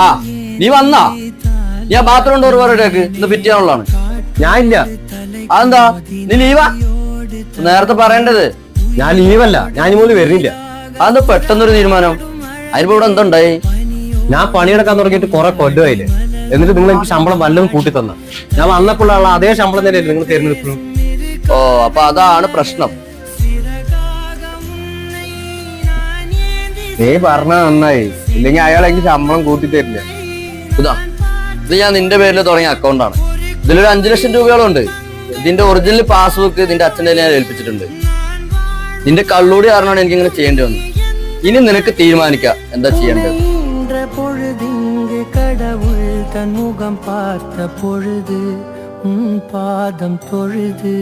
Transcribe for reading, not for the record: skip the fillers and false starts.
ആ നീ വന്നാ ഞാൻ ബാത്റൂം ഡോർ പറയട്ടേക്ക് ഇന്ന് ഫിറ്റ് ചെയ്യാനുള്ളതാണ്. ഞാൻ ഇല്ല. അതെന്താ നീ ലീവാ? നേരത്തെ പറയേണ്ടത്. ഞാൻ ലീവല്ല, ഞാൻ ഇങ്ങോട്ട് വരുന്നില്ല. അതെന്താ പെട്ടെന്നൊരു തീരുമാനം? അതിനിപ്പോ ഇവിടെ എന്താ ഉണ്ടായി? ഞാൻ പണിയെടുക്കാൻ തുടങ്ങിയിട്ട് കുറെ കൊല്ലമായില്ലേ. എന്നിട്ട് നിങ്ങൾ എനിക്ക് ശമ്പളം വല്ലതും കൂട്ടി തന്ന. ഞാൻ വന്നപ്പോഴുള്ള അതേ ശമ്പളം തന്നെയല്ലേ നിങ്ങൾ തരുന്നത് ഇപ്പോഴും? ഓ അപ്പൊ അതാണ് പ്രശ്നം. നീ പറഞ്ഞ നന്നായി, ഇല്ലെങ്കിൽ അയാൾ എനിക്ക് ശമ്പളം കൂട്ടി തരില്ല. ഇതാ ഇത് ഞാൻ നിന്റെ പേരിൽ തുടങ്ങിയ അക്കൗണ്ടാണ്. ഇതിലൊരു 5 ലക്ഷം രൂപയോളം. ഇതിന്റെ ഒറിജിനൽ പാസ്ബുക്ക് നിന്റെ അച്ഛൻ്റെ ഞാൻ ഏൽപ്പിച്ചിട്ടുണ്ട്. നിന്റെ കള്ളൂടി കാരണമാണ് എനിക്കിങ്ങനെ ചെയ്യേണ്ടി വന്നത്. ഇനി നിനക്ക് തീരുമാനിക്കാം എന്താ ചെയ്യേണ്ടത്. கடவுள் தன் முகம் பார்த்த பொழுது பாதம் தொழுது